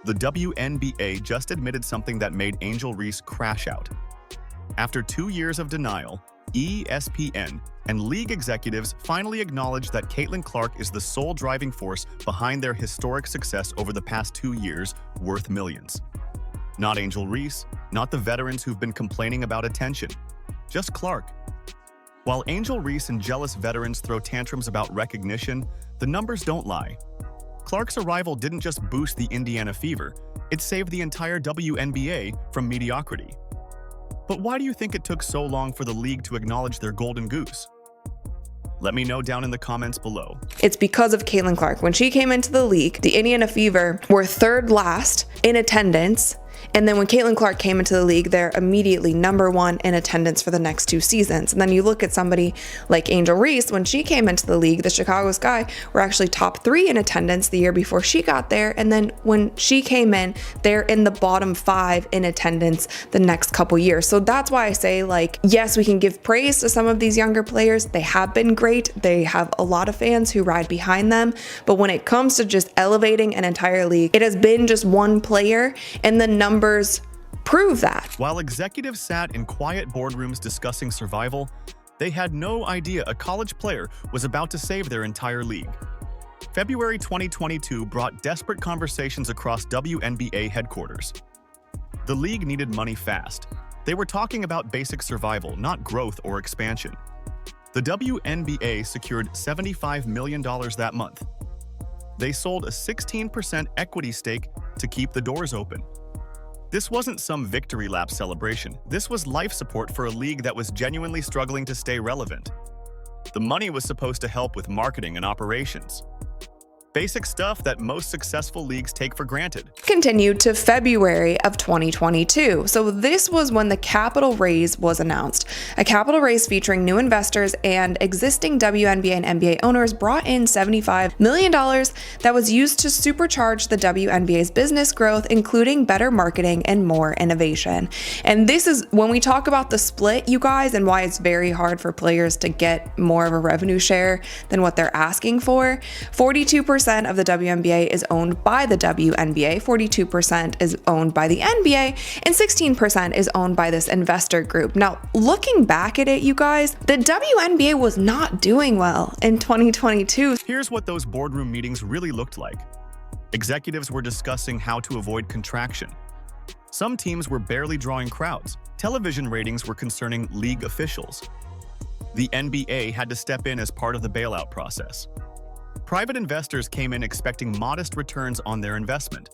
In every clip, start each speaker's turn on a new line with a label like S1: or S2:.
S1: the WNBA just admitted something that made Angel Reese crash out. After 2 years of denial, ESPN and league executives finally acknowledged that Caitlin Clark is the sole driving force behind their historic success over the past 2 years, worth millions. Not Angel Reese, not the veterans who've been complaining about attention, just Clark. While Angel Reese and jealous veterans throw tantrums about recognition, the numbers don't lie. Clark's arrival didn't just boost the Indiana Fever, it saved the entire WNBA from mediocrity. But why do you think it took so long for the league to acknowledge their golden goose? Let me know down in the comments below.
S2: It's because of Caitlin Clark. When she came into the league, the Indiana Fever were third last in attendance. And then when Caitlin Clark came into the league, they're immediately #1 in attendance for the next 2 seasons. And then you look at somebody like Angel Reese, when she came into the league, the Chicago Sky were actually top 3 in attendance the year before she got there. And then when she came in, they're in the bottom 5 in attendance the next couple years. So that's why I say, like, yes, we can give praise to some of these younger players. They have been great. They have a lot of fans who ride behind them. But when it comes to just elevating an entire league, it has been just one player, and the numbers prove that.
S1: While executives sat in quiet boardrooms discussing survival, they had no idea a college player was about to save their entire league. February 2022 brought desperate conversations across WNBA headquarters. The league needed money fast. They were talking about basic survival, not growth or expansion. The WNBA secured $75 million that month. They sold a 16% equity stake to keep the doors open. This wasn't some victory lap celebration. This was life support for a league that was genuinely struggling to stay relevant. The money was supposed to help with marketing and operations. Basic stuff that most successful leagues take for granted.
S2: Continued to February of 2022. So this was when the capital raise was announced. A capital raise featuring new investors and existing WNBA and NBA owners brought in $75 million that was used to supercharge the WNBA's business growth, including better marketing and more innovation. And this is when we talk about the split, you guys, and why it's very hard for players to get more of a revenue share than what they're asking for. 42% of the WNBA is owned by the WNBA, 42% is owned by the NBA, and 16% is owned by this investor group. Now, looking back at it, you guys, the WNBA was not doing well in 2022.
S1: Here's what those boardroom meetings really looked like. Executives were discussing how to avoid contraction. Some teams were barely drawing crowds. Television ratings were concerning league officials. The NBA had to step in as part of the bailout process. Private investors came in expecting modest returns on their investment.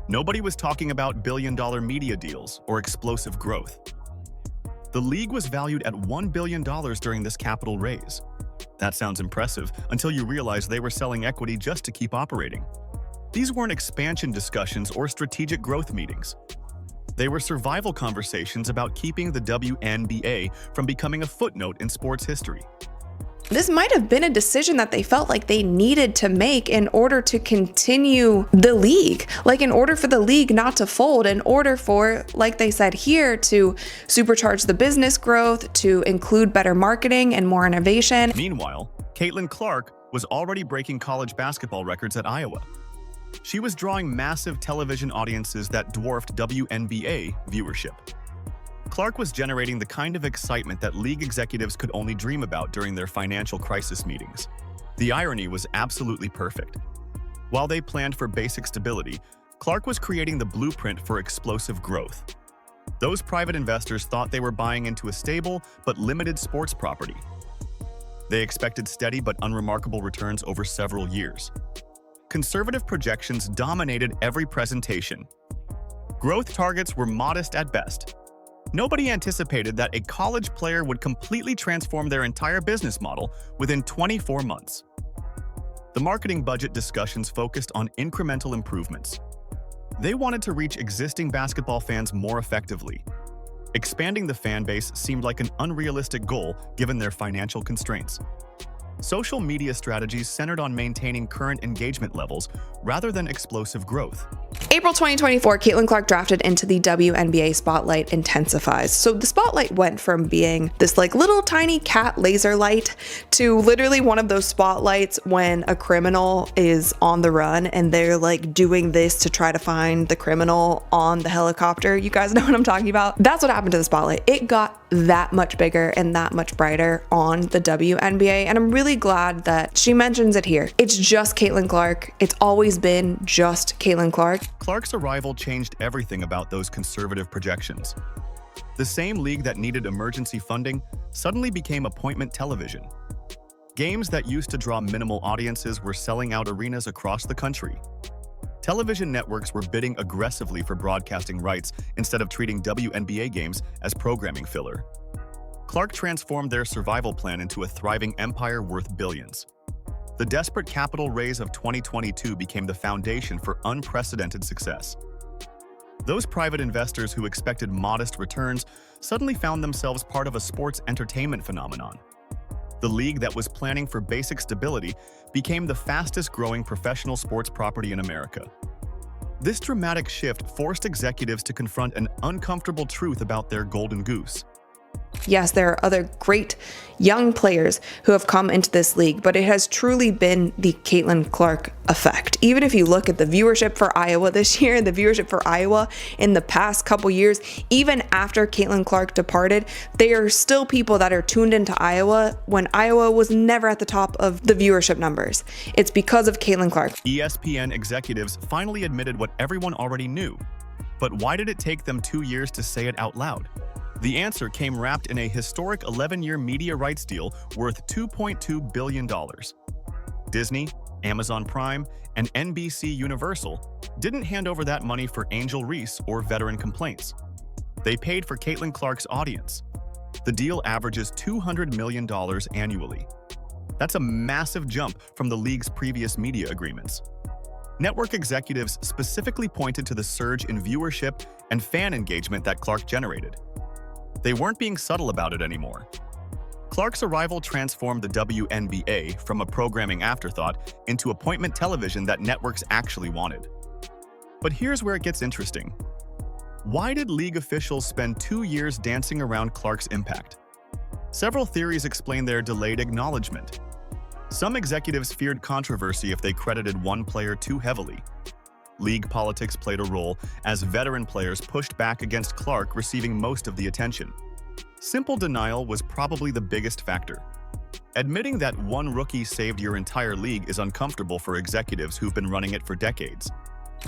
S1: Nobody was talking about billion-dollar media deals or explosive growth. The league was valued at $1 billion during this capital raise. That sounds impressive until you realize they were selling equity just to keep operating. These weren't expansion discussions or strategic growth meetings. They were survival conversations about keeping the WNBA from becoming a footnote in sports history.
S2: This might have been a decision that they felt like they needed to make in order to continue the league, like in order for the league not to fold, in order for, like they said here, to supercharge the business growth, to include better marketing and more innovation.
S1: Meanwhile, Caitlin Clark was already breaking college basketball records at Iowa. She was drawing massive television audiences that dwarfed WNBA viewership. Clark was generating the kind of excitement that league executives could only dream about during their financial crisis meetings. The irony was absolutely perfect. While they planned for basic stability, Clark was creating the blueprint for explosive growth. Those private investors thought they were buying into a stable but limited sports property. They expected steady but unremarkable returns over several years. Conservative projections dominated every presentation. Growth targets were modest at best. Nobody anticipated that a college player would completely transform their entire business model within 24 months. The marketing budget discussions focused on incremental improvements. They wanted to reach existing basketball fans more effectively. Expanding the fan base seemed like an unrealistic goal given their financial constraints. Social media strategies centered on maintaining current engagement levels rather than explosive growth.
S2: A April 2024, Caitlin Clark drafted into the WNBA spotlight intensifies. So the spotlight went from being this like little tiny cat laser light to literally one of those spotlights when a criminal is on the run and they're like doing this to try to find the criminal on the helicopter. You guys know what I'm talking about? That's what happened to the spotlight. It got that much bigger and that much brighter on the WNBA, and I'm really glad that she mentions it here. It's just Caitlin Clark. It's always been just Caitlin Clark.
S1: Clark's arrival changed everything about those conservative projections. The same league that needed emergency funding suddenly became appointment television. Games that used to draw minimal audiences were selling out arenas across the country. Television networks were bidding aggressively for broadcasting rights instead of treating WNBA games as programming filler. Clark transformed their survival plan into a thriving empire worth billions. The desperate capital raise of 2022 became the foundation for unprecedented success. Those private investors who expected modest returns suddenly found themselves part of a sports entertainment phenomenon. The league that was planning for basic stability became the fastest-growing professional sports property in America. This dramatic shift forced executives to confront an uncomfortable truth about their golden goose.
S2: Yes, there are other great young players who have come into this league, but it has truly been the Caitlin Clark effect. Even if you look at the viewership for Iowa this year, the viewership for Iowa in the past couple years, even after Caitlin Clark departed, there are still people that are tuned into Iowa when Iowa was never at the top of the viewership numbers. It's because of Caitlin Clark.
S1: ESPN executives finally admitted what everyone already knew. But why did it take them 2 years to say it out loud? The answer came wrapped in a historic 11-year media rights deal worth $2.2 billion. Disney, Amazon Prime, and NBC Universal didn't hand over that money for Angel Reese or veteran complaints. They paid for Caitlin Clark's audience. The deal averages $200 million annually. That's a massive jump from the league's previous media agreements. Network executives specifically pointed to the surge in viewership and fan engagement that Clark generated. They weren't being subtle about it anymore. Clark's arrival transformed the WNBA from a programming afterthought into appointment television that networks actually wanted. But here's where it gets interesting. Why did league officials spend 2 years dancing around Clark's impact? Several theories explain their delayed acknowledgement. Some executives feared controversy if they credited one player too heavily. League politics played a role as veteran players pushed back against Clark receiving most of the attention. Simple denial was probably the biggest factor. Admitting that one rookie saved your entire league is uncomfortable for executives who've been running it for decades.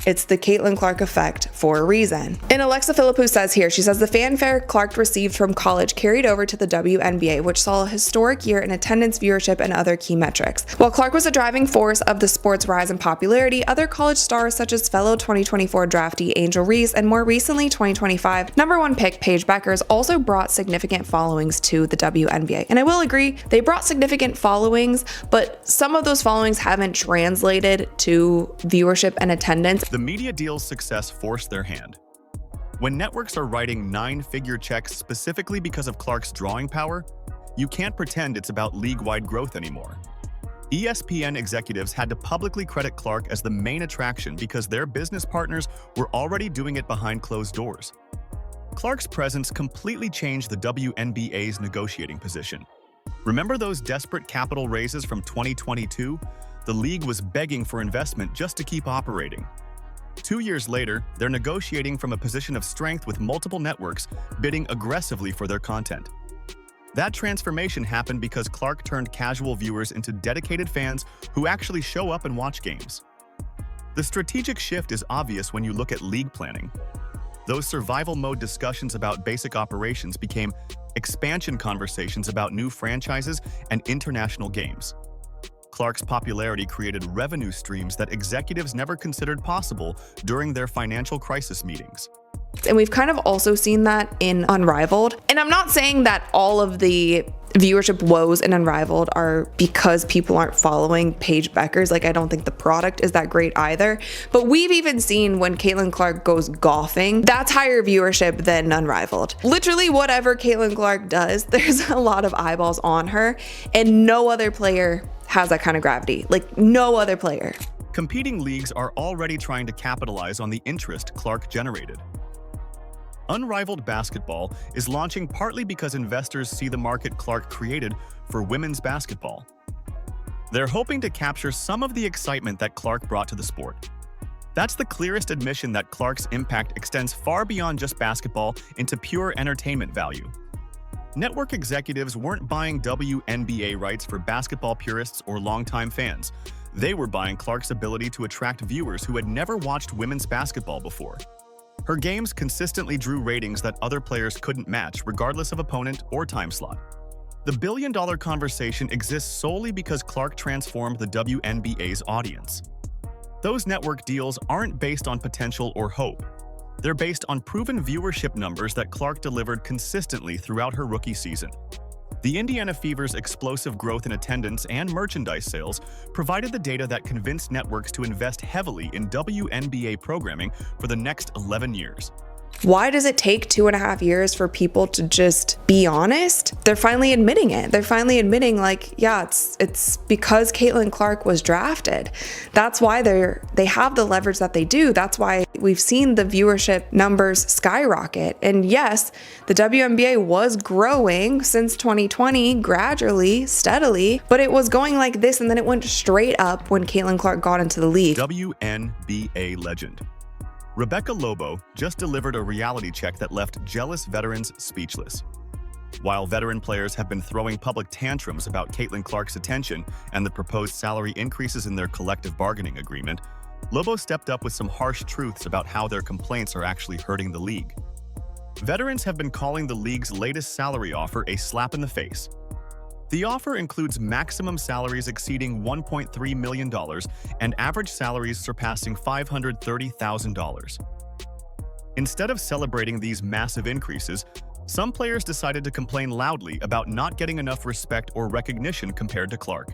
S2: It's the Caitlin Clark effect for a reason. And Alexa Philippou says here, she says the fanfare Clark received from college carried over to the WNBA, which saw a historic year in attendance, viewership, and other key metrics. While Clark was a driving force of the sport's rise in popularity, other college stars such as fellow 2024 draftee Angel Reese and more recently 2025 #1 pick Paige Bueckers also brought significant followings to the WNBA. And I will agree, they brought significant followings, but some of those followings haven't translated to viewership and attendance.
S1: The media deal's success forced their hand. When networks are writing 9-figure checks specifically because of Clark's drawing power, you can't pretend it's about league-wide growth anymore. ESPN executives had to publicly credit Clark as the main attraction because their business partners were already doing it behind closed doors. Clark's presence completely changed the WNBA's negotiating position. Remember those desperate capital raises from 2022? The league was begging for investment just to keep operating. 2 years later, they're negotiating from a position of strength with multiple networks bidding aggressively for their content. That transformation happened because Clark turned casual viewers into dedicated fans who actually show up and watch games. The strategic shift is obvious when you look at league planning. Those survival mode discussions about basic operations became expansion conversations about new franchises and international games. Clark's popularity created revenue streams that executives never considered possible during their financial crisis meetings.
S2: And we've kind of also seen that in Unrivaled. And I'm not saying that all of the viewership woes in Unrivaled are because people aren't following Paige Bueckers. Like, I don't think the product is that great either. But we've even seen when Caitlin Clark goes golfing, that's higher viewership than Unrivaled. Literally whatever Caitlin Clark does, there's a lot of eyeballs on her, and no other player has that kind of gravity. Like, no other player.
S1: Competing leagues are already trying to capitalize on the interest Clark generated. Unrivaled Basketball is launching partly because investors see the market Clark created for women's basketball. They're hoping to capture some of the excitement that Clark brought to the sport. That's the clearest admission that Clark's impact extends far beyond just basketball into pure entertainment value. Network executives weren't buying WNBA rights for basketball purists or longtime fans. They were buying Clark's ability to attract viewers who had never watched women's basketball before. Her games consistently drew ratings that other players couldn't match, regardless of opponent or time slot. The billion-dollar conversation exists solely because Clark transformed the WNBA's audience. Those network deals aren't based on potential or hope. They're based on proven viewership numbers that Clark delivered consistently throughout her rookie season. The Indiana Fever's explosive growth in attendance and merchandise sales provided the data that convinced networks to invest heavily in WNBA programming for the next 11 years.
S2: Why does it take 2.5 years for people to just be honest? They're finally admitting it. They're finally admitting, like, yeah, it's because Caitlin Clark was drafted. That's why they have the leverage that they do. That's why we've seen the viewership numbers skyrocket. And yes, the WNBA was growing since 2020, gradually, steadily, but it was going like this, and then it went straight up when Caitlin Clark got into the league.
S1: WNBA legend Rebecca Lobo just delivered a reality check that left jealous veterans speechless. While veteran players have been throwing public tantrums about Caitlin Clark's attention and the proposed salary increases in their collective bargaining agreement, Lobo stepped up with some harsh truths about how their complaints are actually hurting the league. Veterans have been calling the league's latest salary offer a slap in the face. The offer includes maximum salaries exceeding $1.3 million and average salaries surpassing $530,000. Instead of celebrating these massive increases, some players decided to complain loudly about not getting enough respect or recognition compared to Clark.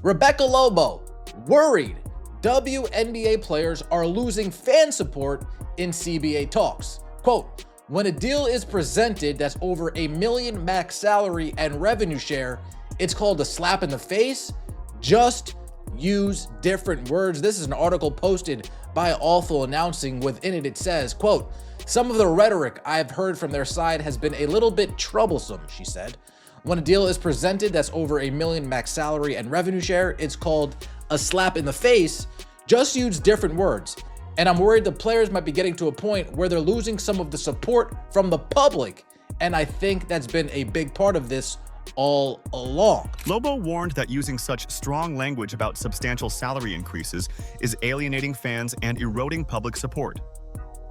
S3: Rebecca Lobo, worried WNBA players are losing fan support in CBA talks. Quote, when a deal is presented that's over $1 million max salary and revenue share, it's called a slap in the face. Just use different words. This is an article posted by Awful Announcing. Within it, it says, quote, some of the rhetoric I've heard from their side has been a little bit troublesome, she said. When a deal is presented that's over $1 million max salary and revenue share, it's called a slap in the face. Just use different words. And I'm worried the players might be getting to a point where they're losing some of the support from the public. And I think that's been a big part of this all along.
S1: Lobo warned that using such strong language about substantial salary increases is alienating fans and eroding public support.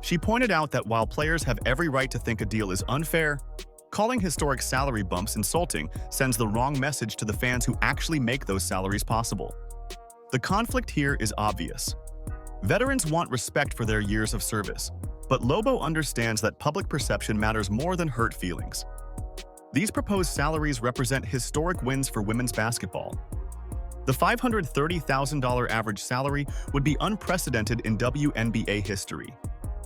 S1: She pointed out that while players have every right to think a deal is unfair, calling historic salary bumps insulting sends the wrong message to the fans who actually make those salaries possible. The conflict here is obvious. Veterans want respect for their years of service, but Lobo understands that public perception matters more than hurt feelings. These proposed salaries represent historic wins for women's basketball. The $530,000 average salary would be unprecedented in WNBA history.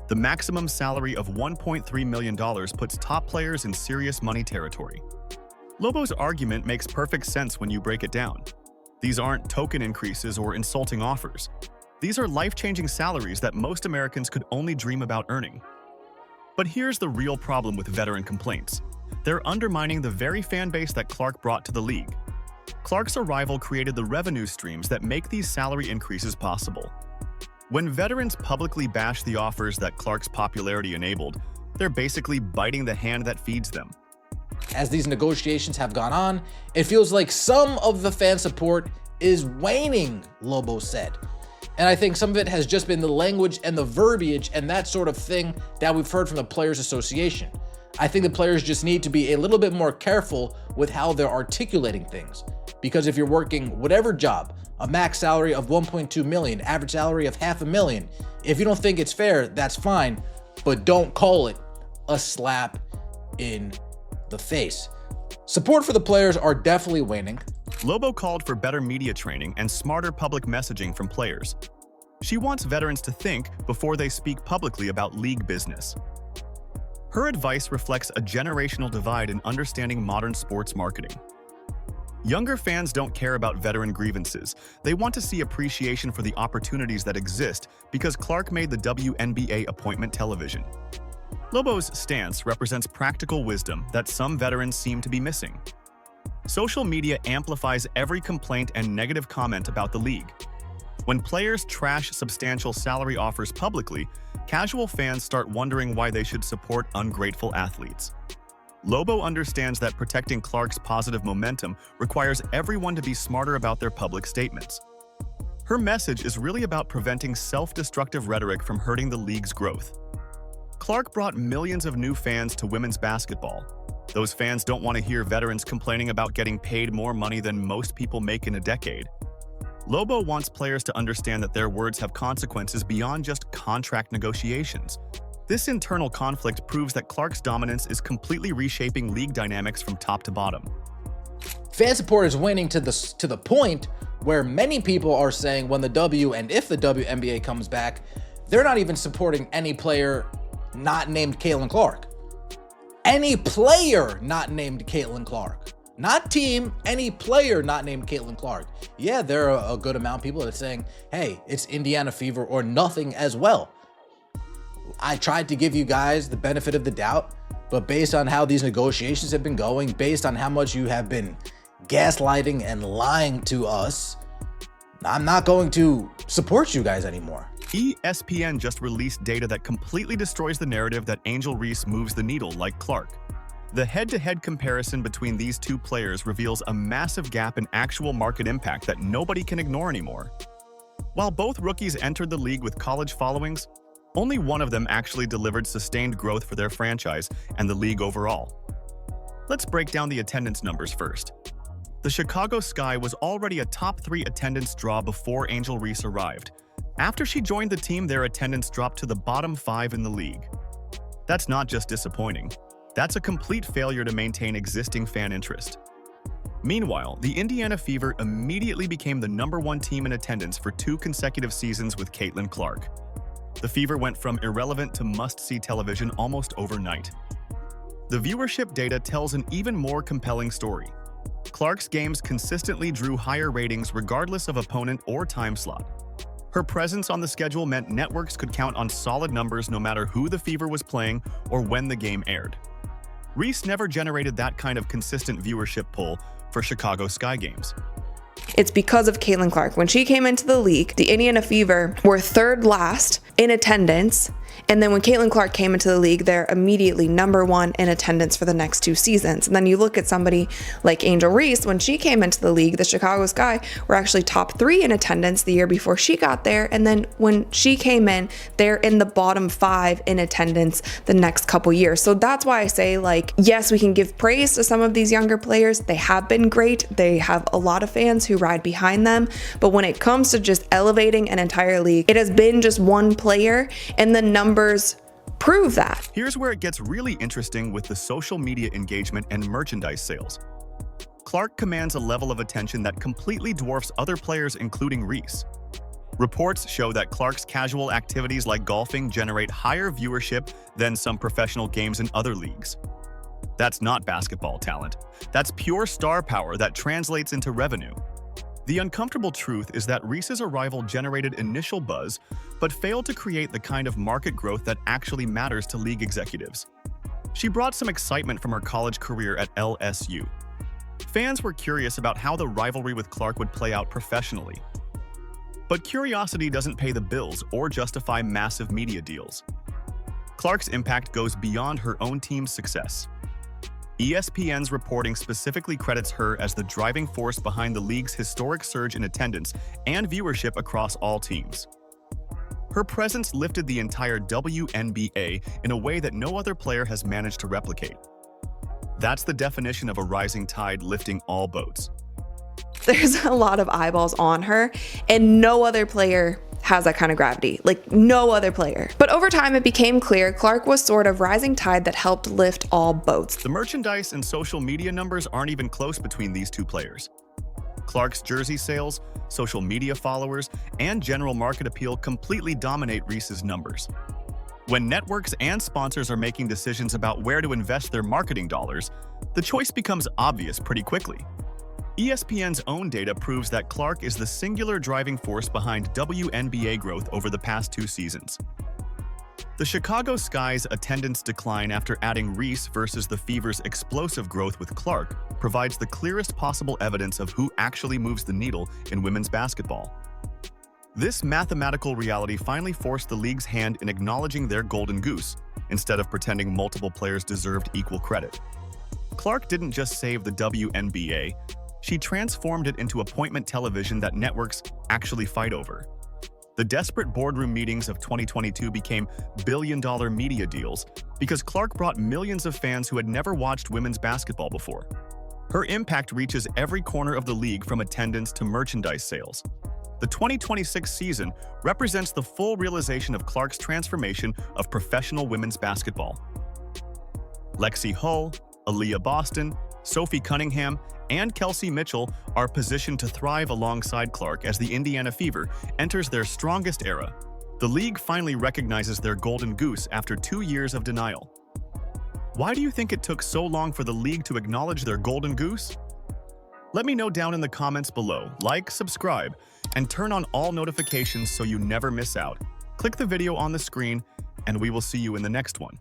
S1: The maximum salary of $1.3 million puts top players in serious money territory. Lobo's argument makes perfect sense when you break it down. These aren't token increases or insulting offers. These are life-changing salaries that most Americans could only dream about earning. But here's the real problem with veteran complaints. They're undermining the very fan base that Clark brought to the league. Clark's arrival created the revenue streams that make these salary increases possible. When veterans publicly bash the offers that Clark's popularity enabled, they're basically biting the hand that feeds them.
S3: As these negotiations have gone on, it feels like some of the fan support is waning, Lobo said. And I think some of it has just been the language and the verbiage and that sort of thing that we've heard from the Players Association. I think the players just need to be a little bit more careful with how they're articulating things. Because if you're working whatever job, a max salary of $1.2 million, average salary of $500,000, if you don't think it's fair, that's fine, but don't call it a slap in the face. Support for the players are definitely waning.
S1: Lobo called for better media training and smarter public messaging from players. She wants veterans to think before they speak publicly about league business. Her advice reflects a generational divide in understanding modern sports marketing. Younger fans don't care about veteran grievances. They want to see appreciation for the opportunities that exist because Clark made the WNBA appointment television. Lobo's stance represents practical wisdom that some veterans seem to be missing. Social media amplifies every complaint and negative comment about the league. When players trash substantial salary offers publicly, casual fans start wondering why they should support ungrateful athletes. Lobo understands that protecting Clark's positive momentum requires everyone to be smarter about their public statements. Her message is really about preventing self-destructive rhetoric from hurting the league's growth. Clark brought millions of new fans to women's basketball. Those fans don't want to hear veterans complaining about getting paid more money than most people make in a decade. Lobo wants players to understand that their words have consequences beyond just contract negotiations. This internal conflict proves that Clark's dominance is completely reshaping league dynamics from top to bottom.
S3: Fan support is waning to the point where many people are saying when if the WNBA comes back, they're not even supporting any player not named Caitlin Clark. Any player not named Caitlin Clark. Not team, any player not named Caitlin Clark. Yeah, there are a good amount of people that are saying, hey, it's Indiana Fever or nothing as well. I tried to give you guys the benefit of the doubt, but based on how these negotiations have been going, based on how much you have been gaslighting and lying to us, I'm not going to support you guys anymore.
S1: ESPN just released data that completely destroys the narrative that Angel Reese moves the needle like Clark. The head-to-head comparison between these two players reveals a massive gap in actual market impact that nobody can ignore anymore. While both rookies entered the league with college followings, only one of them actually delivered sustained growth for their franchise and the league overall. Let's break down the attendance numbers first. The Chicago Sky was already a top 3 attendance draw before Angel Reese arrived. After she joined the team, their attendance dropped to the bottom 5 in the league. That's not just disappointing. That's a complete failure to maintain existing fan interest. Meanwhile, the Indiana Fever immediately became the #1 team in attendance for 2 consecutive seasons with Caitlin Clark. The Fever went from irrelevant to must-see television almost overnight. The viewership data tells an even more compelling story. Clark's games consistently drew higher ratings regardless of opponent or time slot. Her presence on the schedule meant networks could count on solid numbers no matter who the Fever was playing or when the game aired. Reese never generated that kind of consistent viewership pull for Chicago Sky games.
S2: It's because of Caitlin Clark. When she came into the league, the Indiana Fever were 3rd last in attendance. And then when Caitlin Clark came into the league, they're immediately #1 in attendance for the next 2 seasons. And then you look at somebody like Angel Reese, when she came into the league, the Chicago Sky were actually top 3 in attendance the year before she got there. And then when she came in, they're in the bottom 5 in attendance the next couple years. So that's why I say, like, yes, we can give praise to some of these younger players. They have been great. They have a lot of fans who ride behind them. But when it comes to just elevating an entire league, it has been just one player, and the numbers prove that.
S1: Here's where it gets really interesting with the social media engagement and merchandise sales. Clark commands a level of attention that completely dwarfs other players, including Reese. Reports show that Clark's casual activities like golfing generate higher viewership than some professional games in other leagues. That's not basketball talent. That's pure star power that translates into revenue. The uncomfortable truth is that Reese's arrival generated initial buzz, but failed to create the kind of market growth that actually matters to league executives. She brought some excitement from her college career at LSU. Fans were curious about how the rivalry with Clark would play out professionally. But curiosity doesn't pay the bills or justify massive media deals. Clark's impact goes beyond her own team's success. ESPN's reporting specifically credits her as the driving force behind the league's historic surge in attendance and viewership across all teams. Her presence lifted the entire WNBA in a way that no other player has managed to replicate. That's the definition of a rising tide lifting all boats.
S2: There's a lot of eyeballs on her, and no other player has that kind of gravity, like no other player. But over time, it became clear Clark was sort of rising tide that helped lift all boats.
S1: The merchandise and social media numbers aren't even close between these two players. Clark's jersey sales, social media followers, and general market appeal completely dominate Reese's numbers. When networks and sponsors are making decisions about where to invest their marketing dollars, the choice becomes obvious pretty quickly. ESPN's own data proves that Clark is the singular driving force behind WNBA growth over the past 2 seasons. The Chicago Sky's attendance decline after adding Reese versus the Fever's explosive growth with Clark provides the clearest possible evidence of who actually moves the needle in women's basketball. This mathematical reality finally forced the league's hand in acknowledging their golden goose, instead of pretending multiple players deserved equal credit. Clark didn't just save the WNBA, she transformed it into appointment television that networks actually fight over. The desperate boardroom meetings of 2022 became billion-dollar media deals because Clark brought millions of fans who had never watched women's basketball before. Her impact reaches every corner of the league from attendance to merchandise sales. The 2026 season represents the full realization of Clark's transformation of professional women's basketball. Lexi Hull, Aaliyah Boston, Sophie Cunningham, and Kelsey Mitchell are positioned to thrive alongside Clark as the Indiana Fever enters their strongest era. The league finally recognizes their golden goose after 2 years of denial. Why do you think it took so long for the league to acknowledge their golden goose? Let me know down in the comments below. Like, subscribe, and turn on all notifications so you never miss out. Click the video on the screen, and we will see you in the next one.